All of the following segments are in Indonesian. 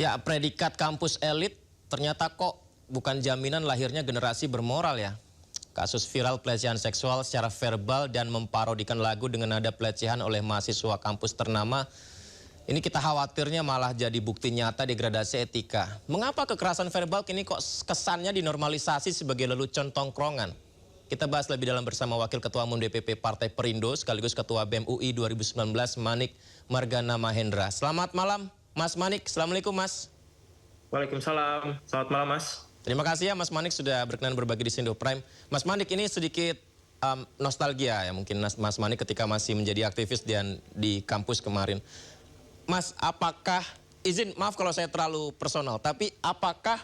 Ya, predikat kampus elit ternyata kok bukan jaminan lahirnya generasi bermoral ya. Kasus viral pelecehan seksual secara verbal dan memparodikan lagu dengan nada pelecehan oleh mahasiswa kampus ternama. Ini kita khawatirnya malah jadi bukti nyata degradasi etika. Mengapa kekerasan verbal kini kok kesannya dinormalisasi sebagai lelucon tongkrongan? Kita bahas lebih dalam bersama Wakil Ketua Umum DPP Partai Perindo sekaligus Ketua BEM UI 2019 Manik Margana Mahendra. Selamat malam Mas Manik. Assalamualaikum Mas. Waalaikumsalam. Selamat malam Mas. Terima kasih ya Mas Manik sudah berkenan berbagi di Sindo Prime. Mas Manik, ini sedikit nostalgia ya mungkin Mas Manik ketika masih menjadi aktivis dan di kampus kemarin. Mas, apakah, maaf kalau saya terlalu personal, tapi apakah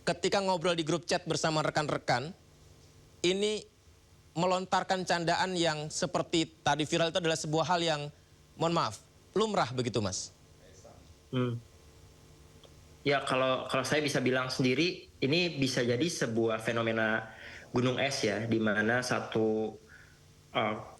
ketika ngobrol di grup chat bersama rekan-rekan, ini melontarkan candaan yang seperti tadi viral itu adalah sebuah hal yang, mohon maaf, lumrah begitu Mas? Ya kalau saya bisa bilang sendiri, ini bisa jadi sebuah fenomena gunung es ya, di mana satu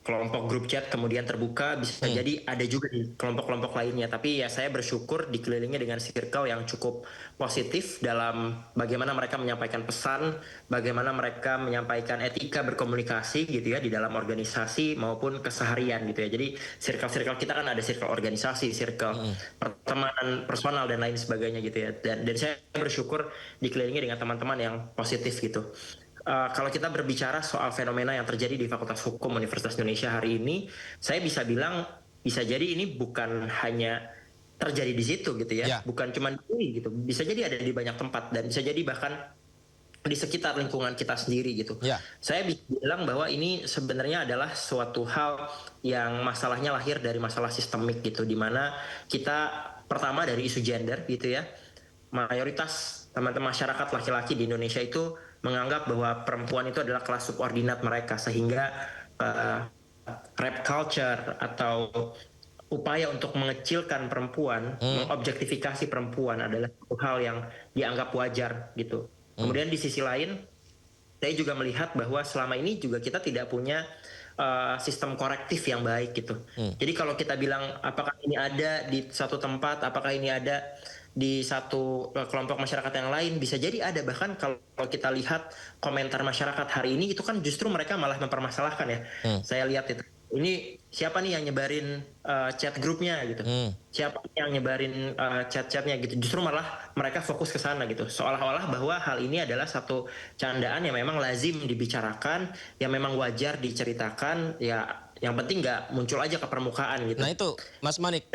kelompok grup chat kemudian terbuka, bisa jadi ada juga di kelompok-kelompok lainnya. Tapi ya saya bersyukur dikelilingi dengan circle yang cukup positif dalam bagaimana mereka menyampaikan pesan, bagaimana mereka menyampaikan etika berkomunikasi gitu ya di dalam organisasi maupun keseharian gitu ya. Jadi circle-circle kita kan ada circle organisasi, circle pertemanan personal dan lain sebagainya gitu ya. Dan saya bersyukur dikelilingi dengan teman-teman yang positif gitu. Kalau kita berbicara soal fenomena yang terjadi di Fakultas Hukum Universitas Indonesia hari ini, saya bisa bilang bisa jadi ini bukan hanya terjadi di situ gitu ya, bukan cuma di sini gitu, bisa jadi ada di banyak tempat dan bisa jadi bahkan di sekitar lingkungan kita sendiri gitu. Saya bisa bilang bahwa ini sebenarnya adalah suatu hal yang masalahnya lahir dari masalah sistemik gitu, di mana kita pertama dari isu gender gitu ya, mayoritas teman-teman masyarakat laki-laki di Indonesia itu menganggap bahwa perempuan itu adalah kelas subordinat mereka, sehingga rape culture atau upaya untuk mengecilkan perempuan, mengobjektifikasi perempuan adalah satu hal yang dianggap wajar gitu. Kemudian di sisi lain, saya juga melihat bahwa selama ini juga kita tidak punya sistem korektif yang baik gitu. Jadi kalau kita bilang apakah ini ada di satu tempat, apakah ini ada di satu kelompok masyarakat yang lain, bisa jadi ada. Bahkan kalau kita lihat komentar masyarakat hari ini itu kan justru mereka malah mempermasalahkan ya. Saya lihat itu, ini siapa nih yang nyebarin chat grupnya gitu, siapa yang nyebarin chat-chatnya gitu, justru malah mereka fokus ke sana gitu, seolah-olah bahwa hal ini adalah satu candaan yang memang lazim dibicarakan, yang memang wajar diceritakan ya. Yang penting nggak muncul aja ke permukaan gitu. Nah itu Mas Manik,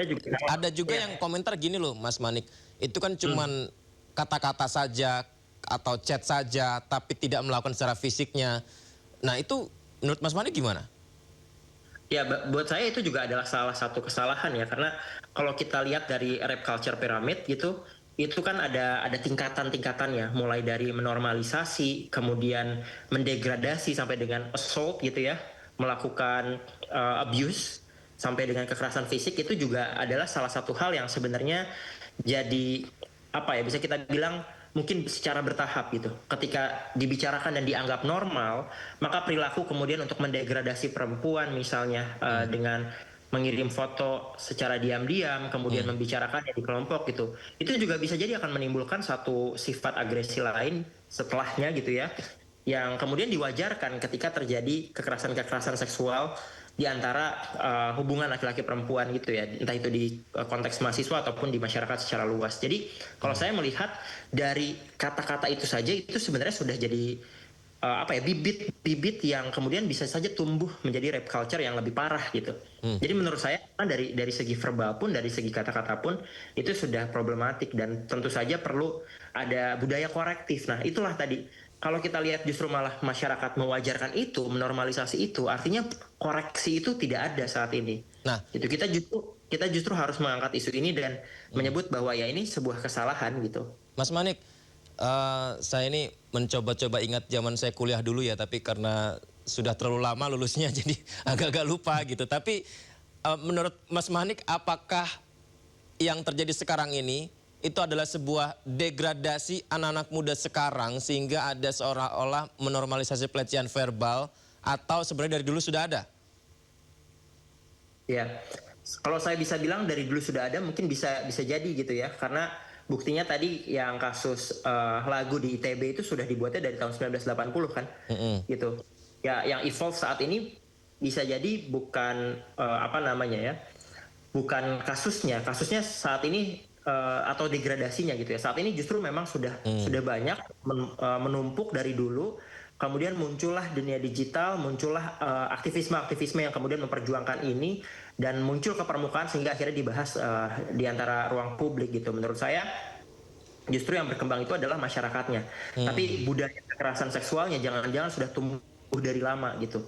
ada juga yang komentar gini loh Mas Manik, itu kan cuman kata-kata saja atau chat saja tapi tidak melakukan secara fisiknya. Nah itu menurut Mas Manik gimana? Ya buat saya itu juga adalah salah satu kesalahan ya, karena kalau kita lihat dari rape culture pyramid gitu, itu kan ada tingkatan-tingkatannya, mulai dari menormalisasi, kemudian mendegradasi sampai dengan assault gitu ya, melakukan abuse sampai dengan kekerasan fisik. Itu juga adalah salah satu hal yang sebenarnya jadi apa ya, bisa kita bilang mungkin secara bertahap gitu. Ketika dibicarakan dan dianggap normal, maka perilaku kemudian untuk mendegradasi perempuan misalnya dengan mengirim foto secara diam-diam, kemudian membicarakannya di kelompok gitu, itu juga bisa jadi akan menimbulkan satu sifat agresi lain setelahnya gitu ya, yang kemudian diwajarkan ketika terjadi kekerasan-kekerasan seksual di antara hubungan laki-laki perempuan gitu ya, entah itu di konteks mahasiswa ataupun di masyarakat secara luas. Jadi kalau saya melihat dari kata-kata itu saja, itu sebenarnya sudah jadi bibit yang kemudian bisa saja tumbuh menjadi rape culture yang lebih parah gitu. Jadi menurut saya dari segi verbal pun, dari segi kata-kata pun itu sudah problematik dan tentu saja perlu ada budaya korektif. Nah itulah tadi, kalau kita lihat justru malah masyarakat mewajarkan itu, menormalisasi itu, artinya koreksi itu tidak ada saat ini. Nah, itu kita justru harus mengangkat isu ini dan menyebut bahwa ya ini sebuah kesalahan gitu. Mas Manik, saya ini mencoba-coba ingat zaman saya kuliah dulu ya, tapi karena sudah terlalu lama lulusnya jadi agak-agak lupa gitu. Tapi menurut Mas Manik, apakah yang terjadi sekarang ini itu adalah sebuah degradasi anak-anak muda sekarang sehingga ada seolah-olah menormalisasi pelecehan verbal, atau sebenarnya dari dulu sudah ada? Ya, kalau saya bisa bilang dari dulu sudah ada, mungkin bisa jadi gitu ya, karena buktinya tadi yang kasus lagu di ITB itu sudah dibuatnya dari tahun 1980 kan, gitu. Ya, yang evolve saat ini bisa jadi bukan apa namanya ya, bukan kasusnya saat ini atau degradasinya gitu ya. Saat ini justru memang sudah banyak menumpuk dari dulu. Kemudian muncullah dunia digital, muncullah aktivisme-aktivisme yang kemudian memperjuangkan ini dan muncul ke permukaan sehingga akhirnya dibahas di antara ruang publik gitu. Menurut saya justru yang berkembang itu adalah masyarakatnya. Tapi budaya kekerasan seksualnya jangan-jangan sudah tumbuh dari lama gitu.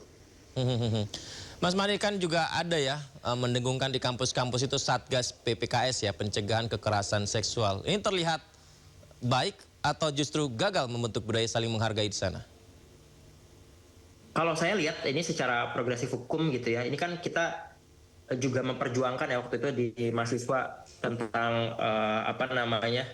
Mas Mani, kan juga ada ya mendengungkan di kampus-kampus itu Satgas PPKS ya, pencegahan kekerasan seksual. Ini terlihat baik atau justru gagal membentuk budaya saling menghargai di sana? Kalau saya lihat ini secara progresif hukum gitu ya, ini kan kita juga memperjuangkan ya waktu itu di mahasiswa tentang apa namanya,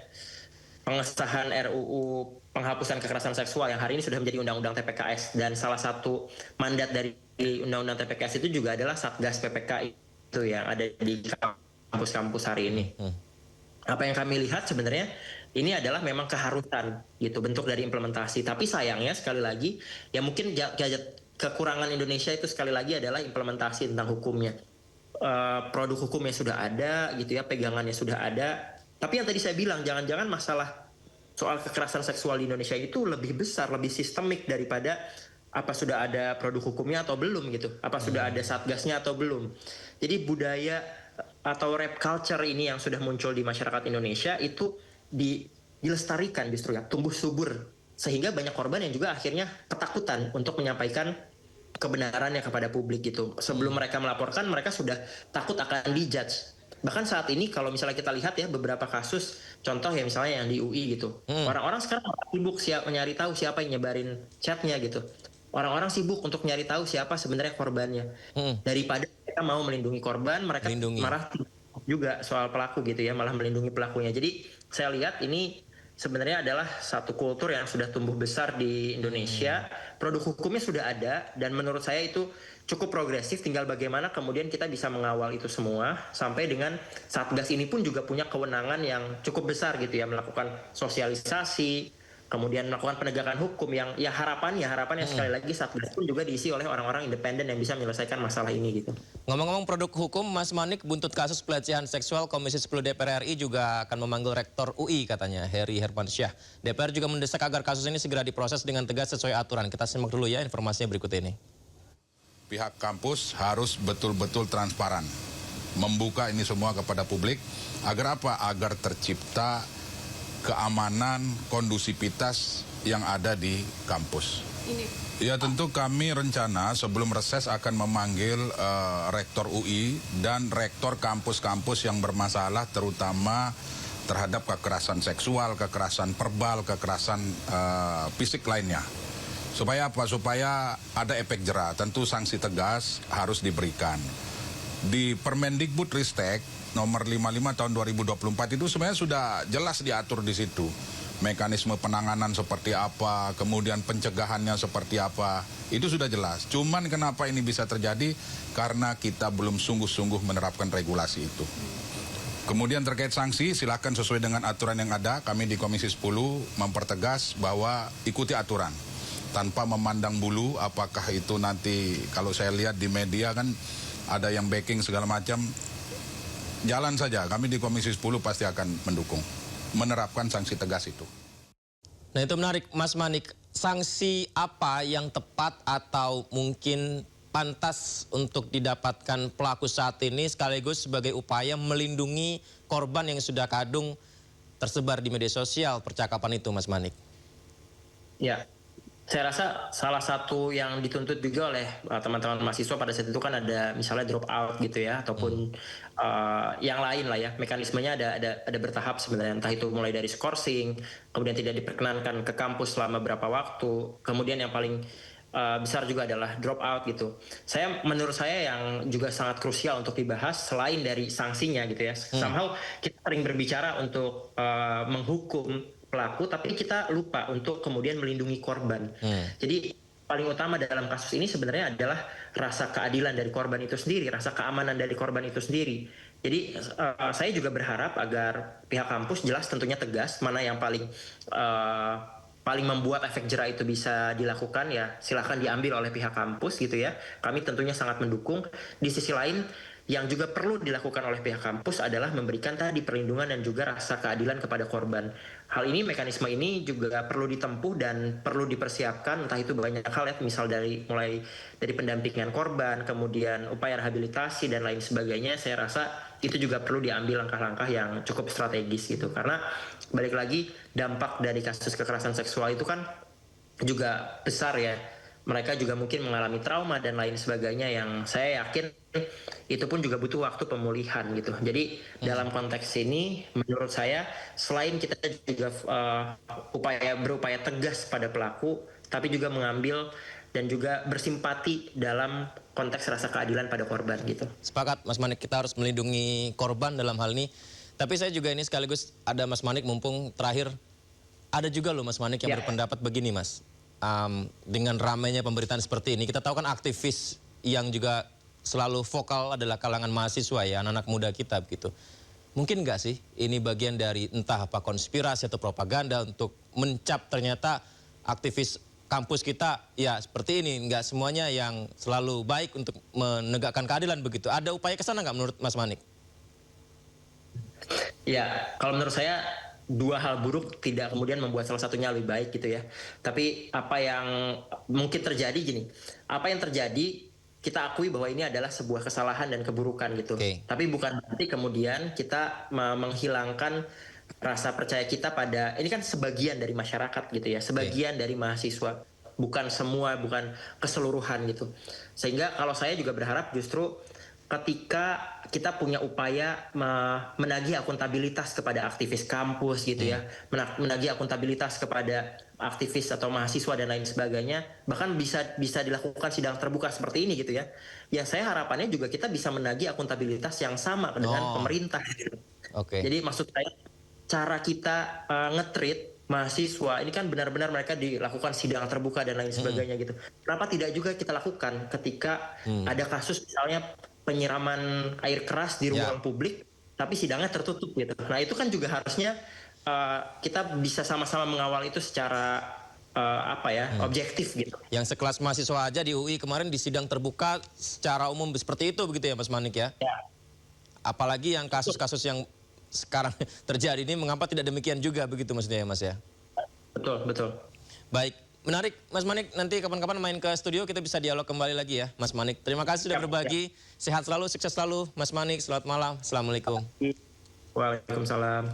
pengesahan RUU penghapusan kekerasan seksual yang hari ini sudah menjadi undang-undang TPKS, dan salah satu mandat dari undang-undang TPKS itu juga adalah Satgas PPK itu yang ada di kampus-kampus hari ini. Apa yang kami lihat sebenarnya ini adalah memang keharusan gitu bentuk dari implementasi. Tapi sayangnya sekali lagi ya mungkin kekurangan Indonesia itu sekali lagi adalah implementasi tentang hukumnya. Produk hukumnya sudah ada gitu ya, pegangannya sudah ada. Tapi yang tadi saya bilang jangan-jangan masalah soal kekerasan seksual di Indonesia itu lebih besar, lebih sistemik daripada apa sudah ada produk hukumnya atau belum gitu. Apa sudah ada satgasnya atau belum. Jadi budaya atau rap culture ini yang sudah muncul di masyarakat Indonesia itu dilestarikan justru ya, tumbuh subur, sehingga banyak korban yang juga akhirnya ketakutan untuk menyampaikan kebenarannya kepada publik gitu. Sebelum mereka melaporkan, mereka sudah takut akan dijudge. Bahkan saat ini kalau misalnya kita lihat ya beberapa kasus, contoh ya misalnya yang di UI gitu, orang-orang sekarang sibuk mencari tahu siapa yang nyebarin chatnya gitu. Orang-orang sibuk untuk nyari tahu siapa sebenarnya korbannya. Daripada mereka mau melindungi korban, mereka marah juga soal pelaku gitu ya, malah melindungi pelakunya. Jadi saya lihat ini sebenarnya adalah satu kultur yang sudah tumbuh besar di Indonesia. Produk hukumnya sudah ada dan menurut saya itu cukup progresif, tinggal bagaimana kemudian kita bisa mengawal itu semua sampai dengan Satgas ini pun juga punya kewenangan yang cukup besar gitu ya, melakukan sosialisasi, kemudian melakukan penegakan hukum yang ya harapannya sekali lagi Satgas pun juga diisi oleh orang-orang independen yang bisa menyelesaikan masalah ini gitu. Ngomong-ngomong produk hukum, Mas Manik, buntut kasus pelecehan seksual, Komisi 10 DPR RI juga akan memanggil Rektor UI katanya, Heri Hermansyah. DPR juga mendesak agar kasus ini segera diproses dengan tegas sesuai aturan. Kita simak dulu ya informasinya berikut ini. Pihak kampus harus betul-betul transparan, membuka ini semua kepada publik, agar apa? Agar tercipta keamanan, kondusivitas yang ada di kampus. Ya tentu kami rencana sebelum reses akan memanggil Rektor UI dan Rektor kampus-kampus yang bermasalah terutama terhadap kekerasan seksual, kekerasan verbal, kekerasan fisik lainnya. Supaya apa? Supaya ada efek jera, tentu sanksi tegas harus diberikan. Di Permendikbudristek nomor 55 tahun 2024 itu sebenarnya sudah jelas diatur di situ. Mekanisme penanganan seperti apa, kemudian pencegahannya seperti apa, itu sudah jelas. Cuman kenapa ini bisa terjadi? Karena kita belum sungguh-sungguh menerapkan regulasi itu. Kemudian terkait sanksi, silakan sesuai dengan aturan yang ada. Kami di Komisi 10 mempertegas bahwa ikuti aturan. Tanpa memandang bulu, apakah itu nanti, kalau saya lihat di media kan ada yang backing segala macam, jalan saja. Kami di Komisi 10 pasti akan mendukung, menerapkan sanksi tegas itu. Nah itu menarik, Mas Manik. Sanksi apa yang tepat atau mungkin pantas untuk didapatkan pelaku saat ini sekaligus sebagai upaya melindungi korban yang sudah kadung tersebar di media sosial percakapan itu, Mas Manik? Ya, saya rasa salah satu yang dituntut juga oleh teman-teman mahasiswa pada saat itu kan ada misalnya drop out gitu ya, ataupun yang lain lah ya, mekanismenya ada bertahap sebenarnya, entah itu mulai dari skorsing, kemudian tidak diperkenankan ke kampus selama berapa waktu, kemudian yang paling besar juga adalah drop out gitu. Menurut saya yang juga sangat krusial untuk dibahas selain dari sanksinya gitu ya, somehow kita sering berbicara untuk menghukum pelaku, tapi kita lupa untuk kemudian melindungi korban. Jadi paling utama dalam kasus ini sebenarnya adalah rasa keadilan dari korban itu sendiri, rasa keamanan dari korban itu sendiri. Jadi saya juga berharap agar pihak kampus jelas tentunya tegas mana yang paling membuat efek jera itu bisa dilakukan, ya silahkan diambil oleh pihak kampus gitu ya. Kami tentunya sangat mendukung. Di sisi lain yang juga perlu dilakukan oleh pihak kampus adalah memberikan tadi perlindungan dan juga rasa keadilan kepada korban. Hal ini, mekanisme ini juga perlu ditempuh dan perlu dipersiapkan, entah itu banyak hal ya, misal mulai dari pendampingan korban, kemudian upaya rehabilitasi dan lain sebagainya. Saya rasa itu juga perlu diambil langkah-langkah yang cukup strategis gitu, karena balik lagi dampak dari kasus kekerasan seksual itu kan juga besar ya. Mereka juga mungkin mengalami trauma dan lain sebagainya yang saya yakin itu pun juga butuh waktu pemulihan gitu. Jadi dalam konteks ini menurut saya selain kita juga berupaya tegas pada pelaku, tapi juga mengambil dan juga bersimpati dalam konteks rasa keadilan pada korban gitu. Sepakat Mas Manik, kita harus melindungi korban dalam hal ini. Tapi saya juga ini sekaligus ada Mas Manik, mumpung terakhir, ada juga loh Mas Manik yang berpendapat begini Mas. Dengan ramainya pemberitaan seperti ini, kita tahu kan aktivis yang juga selalu vokal adalah kalangan mahasiswa ya, anak-anak muda kita begitu. Mungkin nggak sih ini bagian dari entah apa konspirasi atau propaganda untuk mencap ternyata aktivis kampus kita ya seperti ini, nggak semuanya yang selalu baik untuk menegakkan keadilan begitu. Ada upaya ke sana nggak menurut Mas Manik? Ya, kalau menurut saya dua hal buruk tidak kemudian membuat salah satunya lebih baik gitu ya. Tapi apa yang mungkin terjadi gini, apa yang terjadi kita akui bahwa ini adalah sebuah kesalahan dan keburukan gitu. Tapi bukan berarti kemudian kita menghilangkan rasa percaya kita pada, ini kan sebagian dari masyarakat gitu ya, sebagian dari mahasiswa, bukan semua, bukan keseluruhan gitu. Sehingga kalau saya juga berharap justru ketika kita punya upaya menagih akuntabilitas kepada aktivis kampus gitu ya, menagih akuntabilitas kepada aktivis atau mahasiswa dan lain sebagainya, bahkan bisa dilakukan sidang terbuka seperti ini gitu ya. Yang saya harapannya juga kita bisa menagih akuntabilitas yang sama dengan pemerintah. Gitu. Jadi maksud saya cara kita nge-treat mahasiswa ini kan benar-benar mereka dilakukan sidang terbuka dan lain sebagainya gitu. Kenapa tidak juga kita lakukan ketika ada kasus misalnya penyiraman air keras di ruang publik, tapi sidangnya tertutup gitu. Nah itu kan juga harusnya kita bisa sama-sama mengawal itu secara objektif gitu. Yang sekelas mahasiswa aja di UI kemarin di sidang terbuka secara umum seperti itu begitu ya Mas Manik ya? Apalagi yang kasus-kasus yang sekarang terjadi ini, mengapa tidak demikian juga begitu maksudnya ya Mas ya? Betul, betul. Baik. Menarik, Mas Manik. Nanti kapan-kapan main ke studio kita bisa dialog kembali lagi ya, Mas Manik. Terima kasih sudah berbagi. Sehat selalu, sukses selalu, Mas Manik. Selamat malam. Assalamualaikum. Waalaikumsalam.